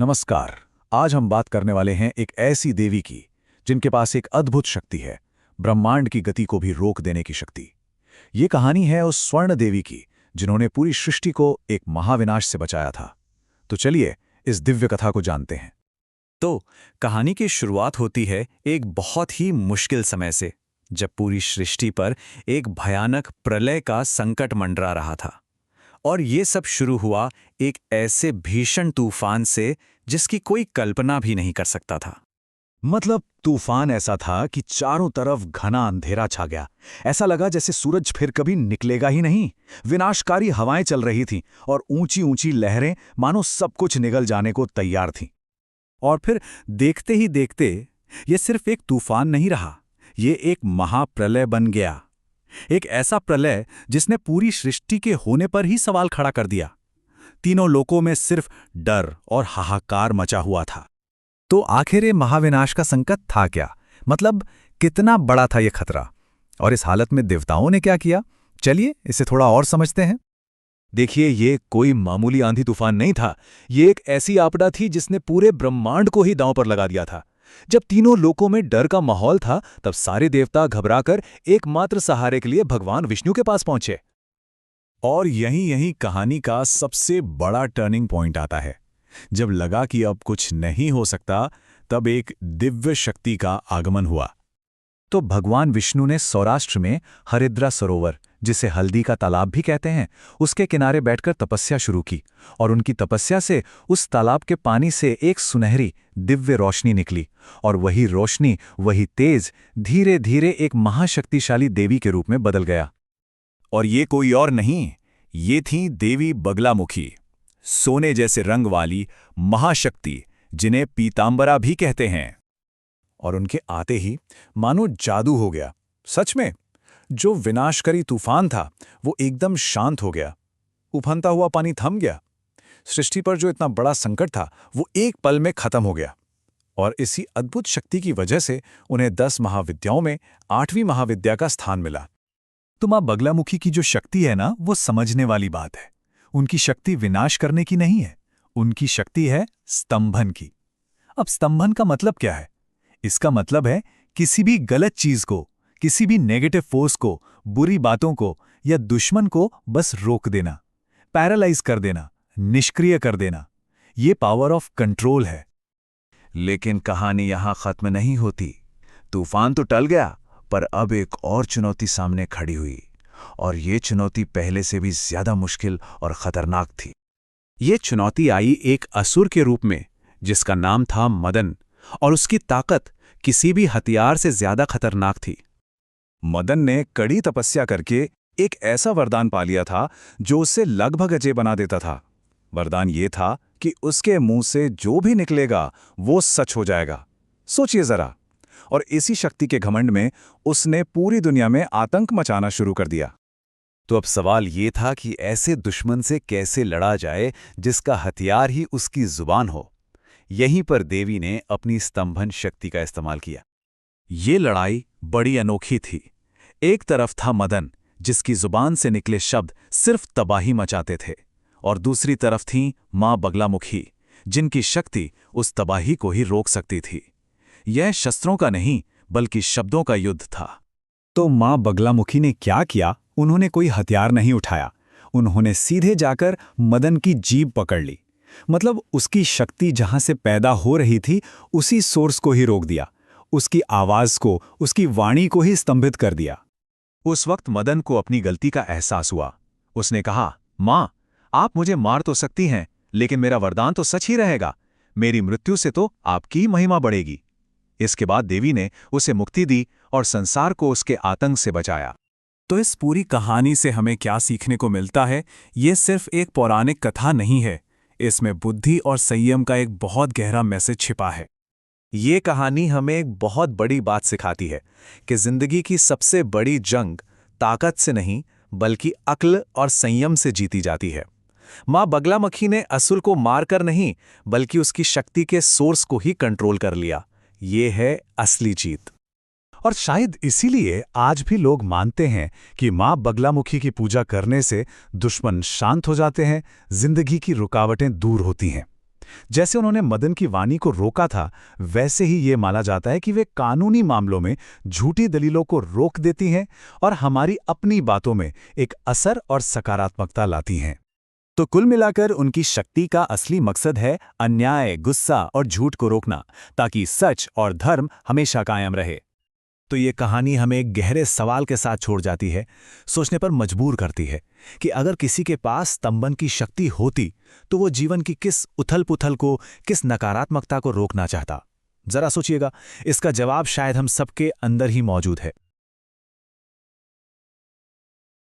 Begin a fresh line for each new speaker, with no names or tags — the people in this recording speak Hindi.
नमस्कार। आज हम बात करने वाले हैं एक ऐसी देवी की जिनके पास एक अद्भुत शक्ति है, ब्रह्मांड की गति को भी रोक देने की शक्ति। ये कहानी है उस स्वर्ण देवी की जिन्होंने पूरी सृष्टि को एक महाविनाश से बचाया था। तो चलिए इस दिव्य कथा को जानते हैं।
तो कहानी की शुरुआत होती है एक बहुत ही मुश्किल समय से, जब पूरी सृष्टि पर एक भयानक प्रलय का संकट मंडरा रहा था। और ये सब शुरू हुआ एक ऐसे भीषण तूफान से जिसकी कोई कल्पना भी नहीं कर सकता था।
मतलब तूफान ऐसा था कि चारों तरफ घना अंधेरा छा गया। ऐसा लगा जैसे सूरज फिर कभी निकलेगा ही नहीं। विनाशकारी हवाएं चल रही थीं और ऊंची ऊंची लहरें मानो सब कुछ निगल जाने को तैयार थीं। और फिर देखते ही देखते ये सिर्फ एक तूफान नहीं रहा, ये एक महाप्रलय बन गया। एक ऐसा प्रलय जिसने पूरी सृष्टि के होने पर ही सवाल खड़ा कर दिया। तीनों लोकों में सिर्फ डर और हाहाकार मचा हुआ था। तो आखिर ये महाविनाश का संकट था क्या? मतलब कितना बड़ा था ये खतरा? और इस हालत में देवताओं ने क्या किया? चलिए इसे थोड़ा और समझते हैं। देखिए, ये कोई मामूली आंधी तूफान नहीं था। ये एक ऐसी आपदा थी जिसने पूरे ब्रह्मांड को ही दांव पर लगा दिया था। जब तीनों लोकों में डर का माहौल था, तब सारे देवता घबराकर एकमात्र सहारे के लिए भगवान विष्णु के पास पहुंचे। और यहीं कहानी का सबसे बड़ा टर्निंग पॉइंट आता है। जब लगा कि अब कुछ नहीं हो सकता, तब एक दिव्य शक्ति का आगमन हुआ। तो भगवान विष्णु ने सौराष्ट्र में हरिद्रा सरोवर, जिसे हल्दी का तालाब भी कहते हैं, उसके किनारे बैठकर तपस्या शुरू की। और उनकी तपस्या से उस तालाब के पानी से एक सुनहरी दिव्य रोशनी निकली। और वही रोशनी, वही तेज धीरे धीरे एक महाशक्तिशाली देवी के रूप में बदल गया। और ये कोई और नहीं, ये थी देवी बगलामुखी, सोने जैसे रंग वाली महाशक्ति, जिन्हें पीतांबरा भी कहते हैं। और उनके आते ही मानो जादू हो गया। सच में, जो विनाशकारी तूफान था वो एकदम शांत हो गया। उफनता हुआ पानी थम गया। सृष्टि पर जो इतना बड़ा संकट था वो एक पल में खत्म हो गया। और इसी अद्भुत शक्ति की वजह से उन्हें 10 महाविद्याओं में 8वीं महाविद्या का स्थान मिला। तो मां बगलामुखी की जो शक्ति है ना, वो समझने वाली बात है। उनकी शक्ति विनाश करने की नहीं है, उनकी शक्ति है स्तंभन की। अब स्तंभन का मतलब क्या है? इसका मतलब है किसी भी गलत चीज को, किसी भी नेगेटिव फोर्स को, बुरी बातों को या दुश्मन को बस रोक देना, पैरालाइज कर देना, निष्क्रिय कर देना। ये पावर ऑफ कंट्रोल है। लेकिन कहानी यहां खत्म नहीं होती। तूफान तो टल गया, पर अब एक और चुनौती सामने खड़ी हुई। और ये चुनौती पहले से भी ज्यादा मुश्किल और खतरनाक थी। ये चुनौती आई एक असुर के रूप में, जिसका नाम था मदन। और उसकी ताकत किसी भी हथियार से ज्यादा खतरनाक थी। मदन ने कड़ी तपस्या करके एक ऐसा वरदान पा लिया था जो उसे लगभग अजय बना देता था। वरदान ये था कि उसके मुंह से जो भी निकलेगा वो सच हो जाएगा। सोचिए जरा। और इसी शक्ति के घमंड में उसने पूरी दुनिया में आतंक मचाना शुरू कर दिया। तो अब सवाल ये था कि ऐसे दुश्मन से कैसे लड़ा जाए जिसका हथियार ही उसकी जुबान हो। यहीं पर देवी ने अपनी स्तंभन शक्ति का इस्तेमाल किया। ये लड़ाई बड़ी अनोखी थी। एक तरफ था मदन, जिसकी जुबान से निकले शब्द सिर्फ तबाही मचाते थे। और दूसरी तरफ थी मां बगलामुखी, जिनकी शक्ति उस तबाही को ही रोक सकती थी। यह शस्त्रों का नहीं, बल्कि शब्दों का युद्ध था। तो मां बगलामुखी ने क्या किया? उन्होंने कोई हथियार नहीं उठाया। उन्होंने सीधे जाकर मदन की जीभ पकड़ ली। मतलब उसकी शक्ति जहां से पैदा हो रही थी, उसी सोर्स को ही रोक दिया। उसकी आवाज को, उसकी वाणी को ही स्तंभित कर दिया। उस वक्त मदन को अपनी गलती का एहसास हुआ। उसने कहा, मां, आप मुझे मार तो सकती हैं, लेकिन मेरा वरदान तो सच ही रहेगा। मेरी मृत्यु से तो आपकी ही महिमा बढ़ेगी। इसके बाद देवी ने उसे मुक्ति दी और संसार को उसके आतंक से बचाया। तो इस पूरी कहानी से हमें क्या सीखने को मिलता है? ये सिर्फ एक पौराणिक कथा नहीं है। इसमें बुद्धि और संयम का एक बहुत गहरा मैसेज छिपा है। ये कहानी हमें एक बहुत बड़ी बात सिखाती है कि जिंदगी की सबसे बड़ी जंग ताकत से नहीं, बल्कि अक्ल और संयम से जीती जाती है। मां बगलामुखी ने असुर को मारकर नहीं, बल्कि उसकी शक्ति के सोर्स को ही कंट्रोल कर लिया। ये है असली जीत। और शायद इसीलिए आज भी लोग मानते हैं कि मां बगलामुखी की पूजा करने से दुश्मन शांत हो जाते हैं, जिंदगी की रुकावटें दूर होती हैं। जैसे उन्होंने मदन की वाणी को रोका था, वैसे ही ये माना जाता है कि वे कानूनी मामलों में झूठी दलीलों को रोक देती हैं और हमारी अपनी बातों में एक असर और सकारात्मकता लाती हैं।
तो कुल मिलाकर उनकी शक्ति का असली मकसद है अन्याय, गुस्सा और झूठ को रोकना, ताकि सच और धर्म हमेशा कायम रहे।
तो ये कहानी हमें एक गहरे सवाल के साथ छोड़ जाती है, सोचने पर मजबूर करती है कि अगर किसी के पास स्तंभन की शक्ति होती तो वो जीवन की किस उथल-पुथल को, किस नकारात्मकता को रोकना चाहता। जरा सोचिएगा, इसका जवाब शायद हम सबके अंदर ही मौजूद है।